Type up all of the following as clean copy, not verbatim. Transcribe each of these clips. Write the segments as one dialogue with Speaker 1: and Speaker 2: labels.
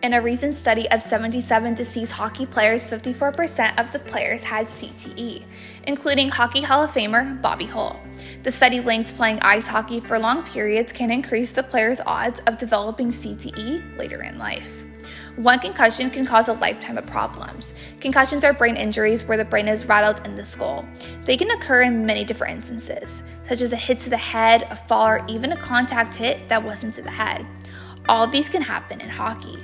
Speaker 1: In a recent study of 77 deceased hockey players, 54% of the players had CTE, including Hockey Hall of Famer Bobby Hull. The study linked playing ice hockey for long periods can increase the player's odds of developing CTE later in life. One concussion can cause a lifetime of problems. Concussions are brain injuries where the brain is rattled in the skull. They can occur in many different instances, such as a hit to the head, a fall, or even a contact hit that wasn't to the head. All of these can happen in hockey.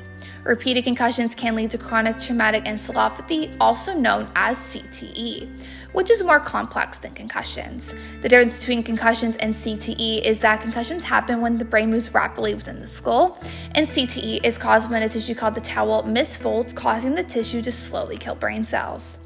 Speaker 1: Repeated concussions can lead to chronic traumatic encephalopathy, also known as CTE, which is more complex than concussions. The difference between concussions and CTE is that concussions happen when the brain moves rapidly within the skull, and CTE is caused when a tissue called the towel misfolds, causing the tissue to slowly kill brain cells.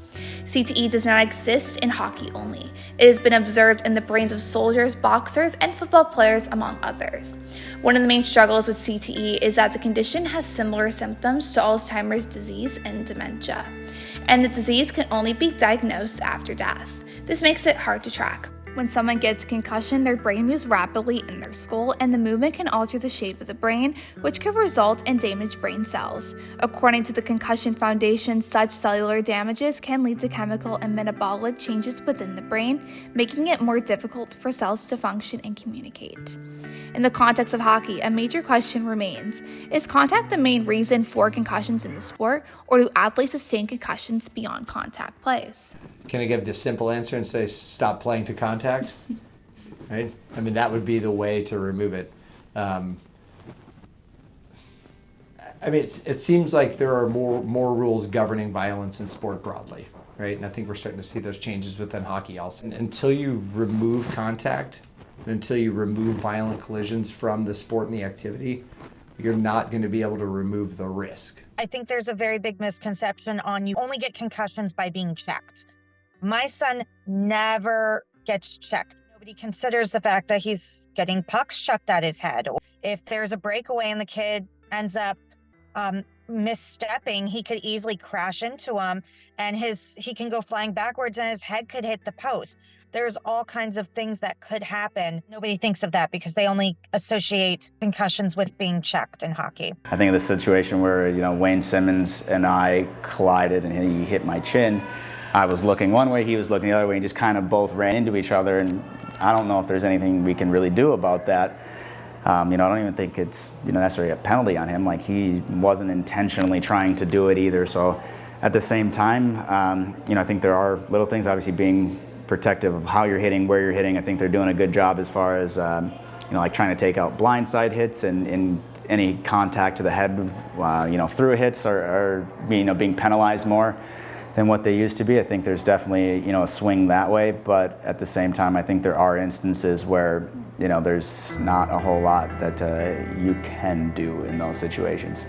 Speaker 1: CTE does not exist in hockey only. It has been observed in the brains of soldiers, boxers, and football players, among others. One of the main struggles with CTE is that the condition has similar symptoms to Alzheimer's disease and dementia, and the disease can only be diagnosed after death. This makes it hard to track. When someone gets a concussion, their brain moves rapidly in their skull, and the movement can alter the shape of the brain, which could result in damaged brain cells. According to the Concussion Foundation, such cellular damages can lead to chemical and metabolic changes within the brain, making it more difficult for cells to function and communicate. In the context of hockey, a major question remains: is contact the main reason for concussions in the sport, or do athletes sustain concussions beyond contact plays?
Speaker 2: Can I give the simple answer and say stop playing to contact? Right? I mean, that would be the way to remove it. I mean, it seems like there are more rules governing violence in sport broadly, right? And I think we're starting to see those changes within hockey also. And until you remove contact, until you remove violent collisions from the sport and the activity, you're not going to be able to remove the risk.
Speaker 3: I think there's a very big misconception on you only get concussions by being checked. My son never gets checked. Nobody considers the fact that he's getting pucks chucked at his head. If there's a breakaway and the kid ends up misstepping, he could easily crash into him and he can go flying backwards and his head could hit the post. There's all kinds of things that could happen. Nobody thinks of that because they only associate concussions with being checked in hockey.
Speaker 4: I think of the situation where, Wayne Simmons and I collided and he hit my chin. I was looking one way, he was looking the other way, and just kind of both ran into each other, and I don't know if there's anything we can really do about that. I don't even think it's necessarily a penalty on him. Like, he wasn't intentionally trying to do it either. So at the same time, I think there are little things, obviously being protective of how you're hitting, where you're hitting. I think they're doing a good job as far as like trying to take out blindside hits and any contact to the head, through hits are being penalized more than what they used to be. I think there's definitely a swing that way, but at the same time, I think there are instances where there's not a whole lot that you can do in those situations.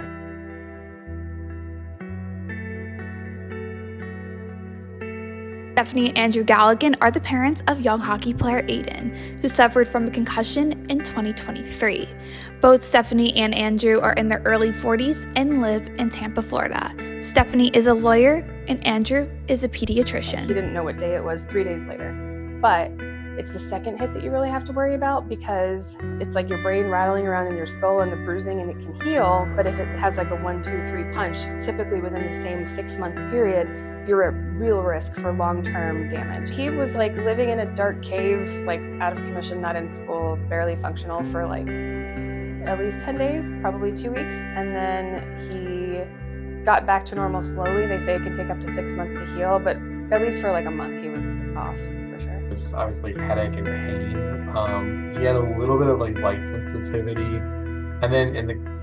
Speaker 1: Stephanie and Andrew Galligan are the parents of young hockey player Aiden, who suffered from a concussion in 2023. Both Stephanie and Andrew are in their early 40s and live in Tampa, Florida. Stephanie is a lawyer and Andrew is a pediatrician.
Speaker 5: He didn't know what day it was 3 days later, but it's the second hit that you really have to worry about because it's like your brain rattling around in your skull and the bruising, and it can heal. But if it has like a 1, 2, 3 punch, typically within the same 6-month period, you're at real risk for long-term damage. He was like living in a dark cave, like out of commission, not in school, barely functional for like at least 10 days, probably 2 weeks. And then he got back to normal slowly. They say it can take up to 6 months to heal, but at least for like a month, he was off for sure.
Speaker 6: It was obviously headache and pain. He had a little bit of like light sensitivity. And then in the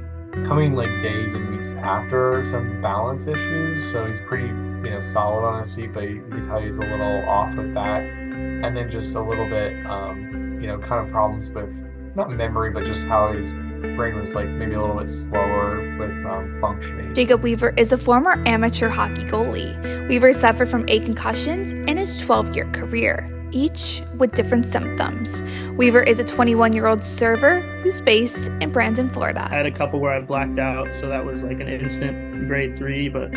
Speaker 6: coming like days and weeks after, some balance issues. So he's pretty solid on his feet, but you can tell he's a little off with that. And then just a little bit, kind of problems with not memory, but just how his brain was like maybe a little bit slower with functioning.
Speaker 1: Jacob Weaver is a former amateur hockey goalie. Weaver suffered from 8 concussions in his 12-year career, each with different symptoms. Weaver is a 21-year-old server who's based in Brandon, Florida.
Speaker 7: I had a couple where I blacked out, so that was like an instant grade 3, but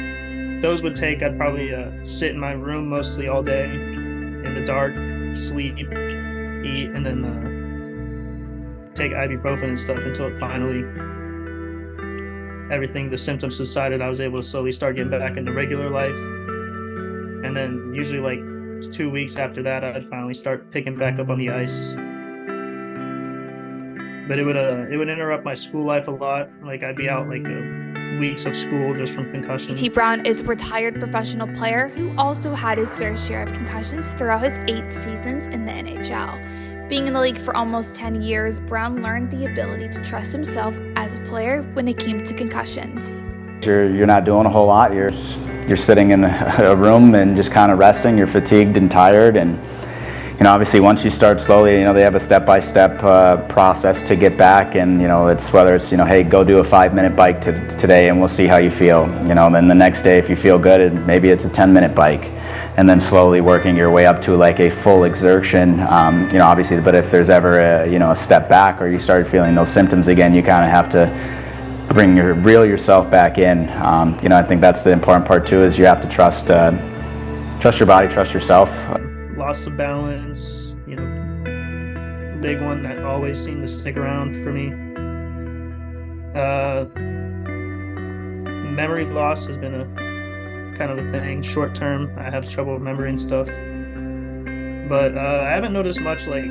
Speaker 7: those would take, I'd probably sit in my room mostly all day in the dark, sleep, eat, and then take ibuprofen and stuff until it finally everything, the symptoms subsided, I was able to slowly start getting back into regular life. And then usually like 2 weeks after that, I'd finally start picking back up on the ice. But it would interrupt my school life a lot. Like I'd be out like weeks of school just from concussions.
Speaker 1: P.T. Brown is a retired professional player who also had his fair share of concussions throughout his 8 seasons in the NHL. Being in the league for almost 10 years, Brown learned the ability to trust himself as a player when it came to concussions.
Speaker 4: You're not doing a whole lot. You're sitting in a room and just kind of resting. You're fatigued and tired, and obviously once you start slowly, they have a step-by-step process to get back, and it's whether it's hey, go do a 5-minute bike today and we'll see how you feel. Then the next day if you feel good, maybe it's a 10-minute bike, and then slowly working your way up to like a full exertion. Obviously, but if there's ever a step back or you start feeling those symptoms again, you kind of have to reel yourself back in. I think that's the important part too, is you have to trust your body, trust yourself.
Speaker 7: Loss of balance, big one that always seemed to stick around for me. Memory loss has been a kind of a thing. Short term, I have trouble remembering stuff. But I haven't noticed much like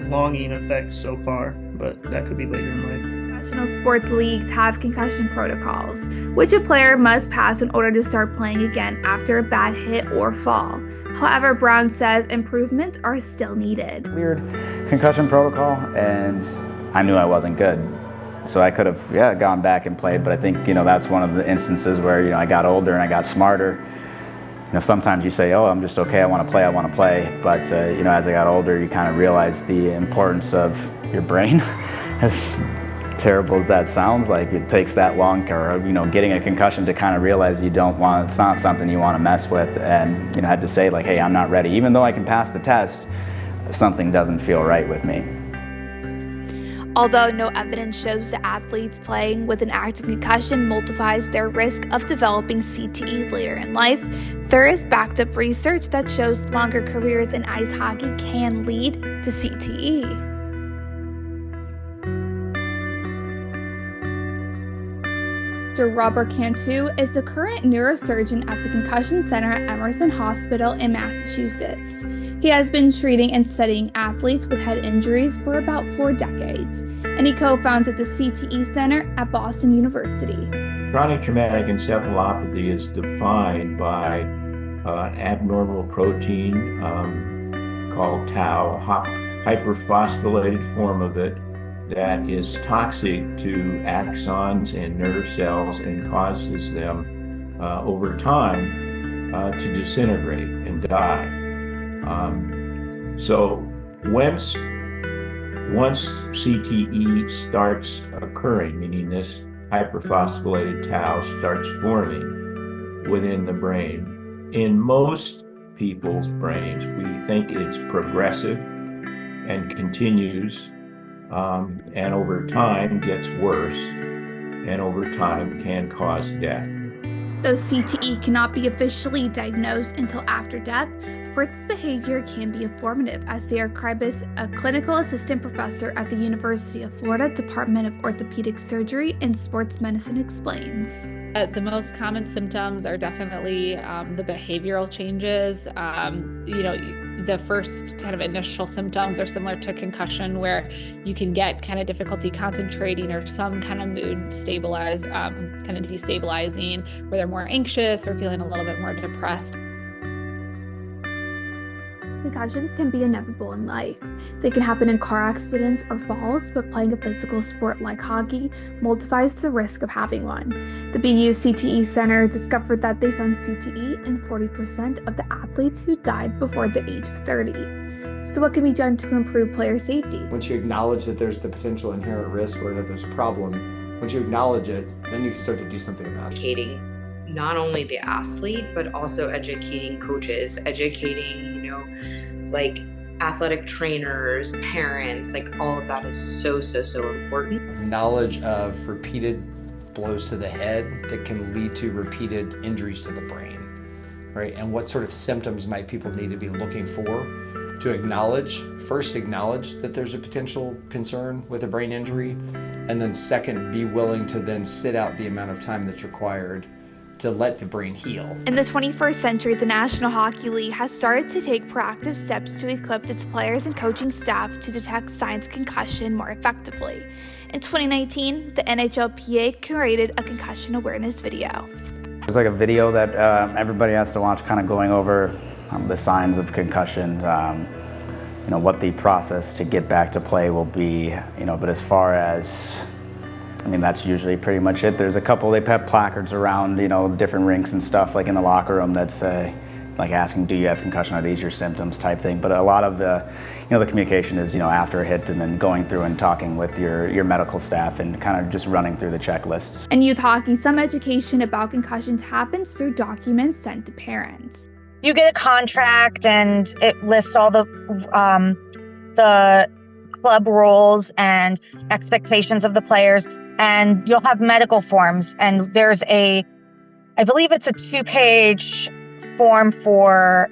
Speaker 7: longing effects so far, but that could be later in life.
Speaker 1: Professional sports leagues have concussion protocols, which a player must pass in order to start playing again after a bad hit or fall. However, Brown says improvements are still needed.
Speaker 4: Cleared concussion protocol, and I knew I wasn't good. So I could have, gone back and played, but I think, that's one of the instances where, I got older and I got smarter. Sometimes you say, oh, I'm just okay, I want to play. But, as I got older, you kind of realize the importance of your brain. As terrible as that sounds, like it takes that long, or getting a concussion to kind of realize it's not something you want to mess with, and I had to say like, hey, I'm not ready. Even though I can pass the test, something doesn't feel right with me.
Speaker 1: Although no evidence shows that athletes playing with an active concussion multiplies their risk of developing CTE later in life, there is backed up research that shows longer careers in ice hockey can lead to CTE. Dr. Robert Cantu is the current neurosurgeon at the Concussion Center at Emerson Hospital in Massachusetts. He has been treating and studying athletes with head injuries for about 4 decades, and he co-founded the CTE Center at Boston University.
Speaker 8: Chronic traumatic encephalopathy is defined by an abnormal protein called tau, a hyperphosphorylated form of it, that is toxic to axons and nerve cells and causes them over time to disintegrate and die. So once CTE starts occurring, meaning this hyperphosphorylated tau starts forming within the brain, in most people's brains, we think it's progressive and continues, and over time gets worse, and over time can cause death.
Speaker 1: Though CTE cannot be officially diagnosed until after death, a person's behavior can be informative, as Sarah Kribis, a clinical assistant professor at the University of Florida Department of Orthopedic Surgery and Sports Medicine, explains.
Speaker 9: The most common symptoms are definitely the behavioral changes. The first kind of initial symptoms are similar to concussion, where you can get kind of difficulty concentrating or some kind of mood kind of destabilizing, where they're more anxious or feeling a little bit more depressed.
Speaker 1: Concussions can be inevitable in life. They can happen in car accidents or falls, but playing a physical sport like hockey multiplies the risk of having one. The BU CTE Center discovered that they found CTE in 40% of the athletes who died before the age of 30. So what can be done to improve player safety?
Speaker 2: Once you acknowledge that there's the potential inherent risk or that there's a problem, once you acknowledge it, then you can start to do something about it.
Speaker 10: Educating not only the athlete, but also educating coaches, educating, like athletic trainers, parents, like all of that is so important.
Speaker 2: Knowledge of repeated blows to the head that can lead to repeated injuries to the brain, right? And what sort of symptoms might people need to be looking for to acknowledge that there's a potential concern with a brain injury, And then second, be willing to then sit out the amount of time that's required to let the brain heal.
Speaker 1: In the 21st century, the National Hockey League has started to take proactive steps to equip its players and coaching staff to detect signs of concussion more effectively. In 2019, the NHLPA curated a concussion awareness video.
Speaker 4: It's like a video that everybody has to watch, kind of going over the signs of concussion, what the process to get back to play will be, but as far as, that's usually pretty much it. There's a couple, they have placards around, different rinks and stuff, like in the locker room that say, like asking, do you have concussion? Are these your symptoms type thing? But a lot of the communication is, after a hit and then going through and talking with your medical staff and kind of just running through the checklists.
Speaker 1: In youth hockey, some education about concussions happens through documents sent to parents.
Speaker 3: You get a contract and it lists all the club rules and expectations of the players, and you'll have medical forms, and there's I believe it's a 2-page form for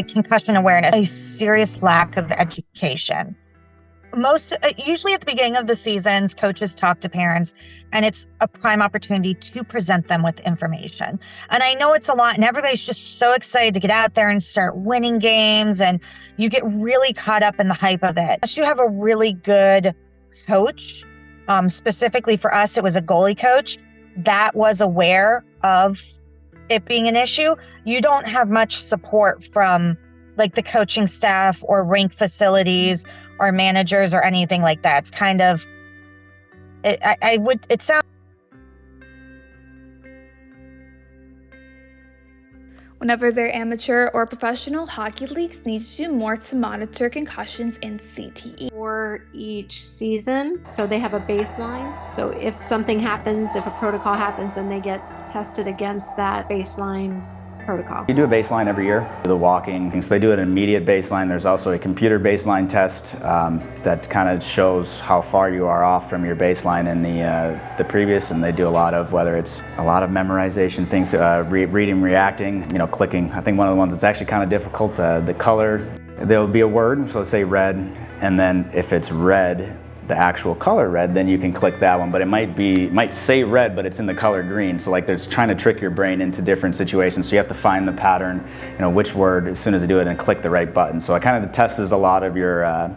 Speaker 3: concussion awareness. A serious lack of education. Usually at the beginning of the seasons, coaches talk to parents, and it's a prime opportunity to present them with information. And I know it's a lot, and everybody's just so excited to get out there and start winning games, and you get really caught up in the hype of it. Unless you have a really good coach, specifically for us, it was a goalie coach that was aware of it being an issue. You don't have much support from the coaching staff or rink facilities or managers or anything like that. It's kind of, it sounds.
Speaker 1: Whenever they're amateur or professional, hockey leagues need to do more to monitor concussions in CTE.
Speaker 11: For each season, so they have a baseline. So if something happens, if a protocol happens, then they get tested against that baseline protocol.
Speaker 4: You do a baseline every year, the walking. So they do an immediate baseline. There's also a computer baseline test that kind of shows how far you are off from your baseline in the previous, and they do a lot of, whether it's a lot of memorization things, reading, reacting, clicking. I think one of the ones that's actually kind of difficult, the color, there'll be a word, so say red, and then if it's red, the actual color red, then you can click that one, but it might say red, but it's in the color green. So they're trying to trick your brain into different situations. So you have to find the pattern, which word as soon as you do it, and click the right button. So it kind of tests a lot of your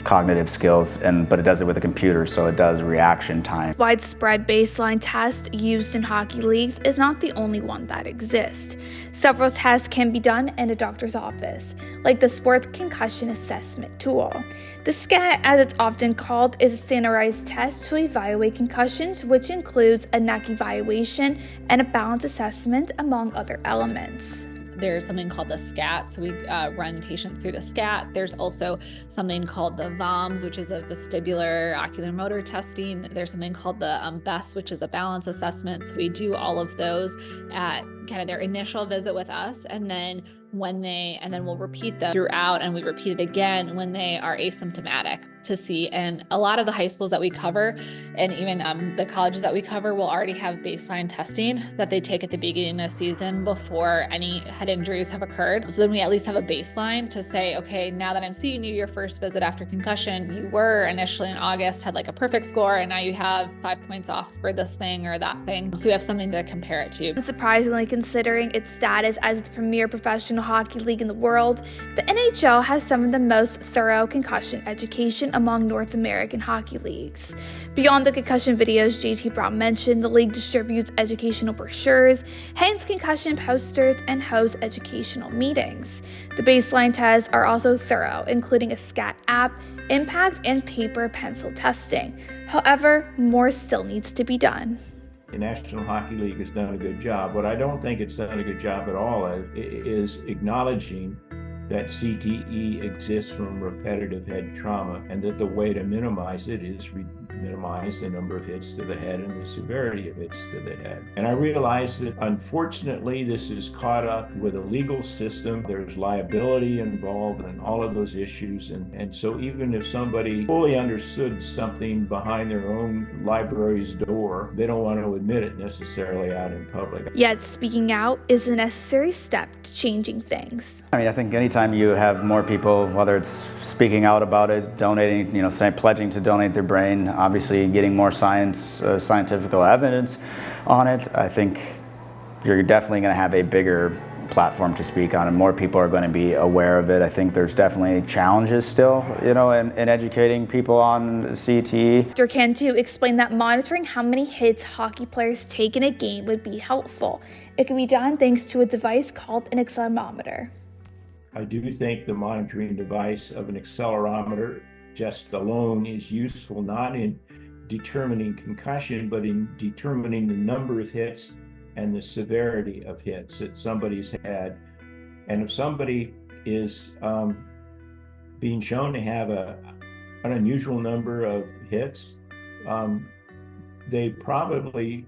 Speaker 4: cognitive skills, but it does it with a computer, so it does reaction time.
Speaker 1: Widespread baseline test used in hockey leagues is not the only one that exists. Several tests can be done in a doctor's office, like the Sports Concussion Assessment Tool. The SCAT, as it's often called, is a standardized test to evaluate concussions, which includes a neck evaluation and a balance assessment, among other elements.
Speaker 9: There's something called the SCAT, so we run patients through the SCAT. There's also something called the VOMS, which is a vestibular ocular motor testing. There's something called the BESS, which is a balance assessment. So we do all of those at kind of their initial visit with us, and then we'll repeat them throughout, and we repeat it again when they are asymptomatic to see. And a lot of the high schools that we cover, and even the colleges that we cover, will already have baseline testing that they take at the beginning of the season before any head injuries have occurred. So then we at least have a baseline to say, okay, now that I'm seeing you your first visit after concussion, you were initially in August, had a perfect score, and now you have 5 points off for this thing or that thing. So we have something to compare it to.
Speaker 1: Surprisingly, considering its status as the premier professional hockey league in the world, the NHL has some of the most thorough concussion education among North American hockey leagues. Beyond the concussion videos JT Brown mentioned, the league distributes educational brochures, hangs concussion posters, and hosts educational meetings. The baseline tests are also thorough, including a SCAT app, impact, and paper pencil testing. However, more still needs to be done.
Speaker 8: The National Hockey League has done a good job. What I don't think it's done a good job at all is acknowledging that CTE exists from repetitive head trauma, and that the way to minimize it is minimize the number of hits to the head and the severity of hits to the head. And I realize that unfortunately this is caught up with a legal system. There's liability involved in all of those issues, and so even if somebody fully understood something behind their own library's door, they don't want to admit it necessarily out in public.
Speaker 1: Yet speaking out is a necessary step to changing things.
Speaker 4: I think anytime time you have more people, whether it's speaking out about it, donating, pledging to donate their brain, obviously getting more scientific evidence on it, I think you're definitely going to have a bigger platform to speak on, and more people are going to be aware of it. I think there's definitely challenges still, in educating people on CTE.
Speaker 1: Dr. Cantu explained that monitoring how many hits hockey players take in a game would be helpful. It can be done thanks to a device called an accelerometer.
Speaker 8: I do think the monitoring device of an accelerometer just alone is useful, not in determining concussion, but in determining the number of hits and the severity of hits that somebody's had. And if somebody is being shown to have an unusual number of hits, they probably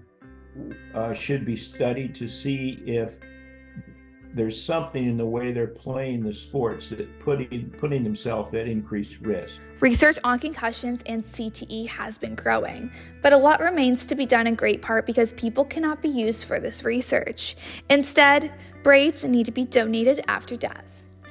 Speaker 8: should be studied to see if there's something in the way they're playing the sports that putting themselves at increased risk.
Speaker 1: Research on concussions and CTE has been growing, but a lot remains to be done in great part because people cannot be used for this research. Instead, brains need to be donated after death.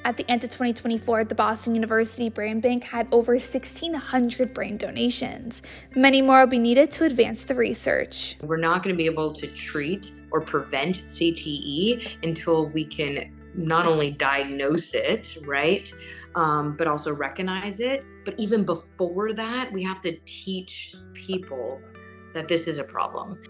Speaker 1: At the end of 2024, the Boston University Brain Bank had over 1,600 brain donations. Many more will be needed to advance the research.
Speaker 10: We're not going to be able to treat or prevent CTE until we can not only diagnose it, right, but also recognize it. But even before that, we have to teach people that this is a problem.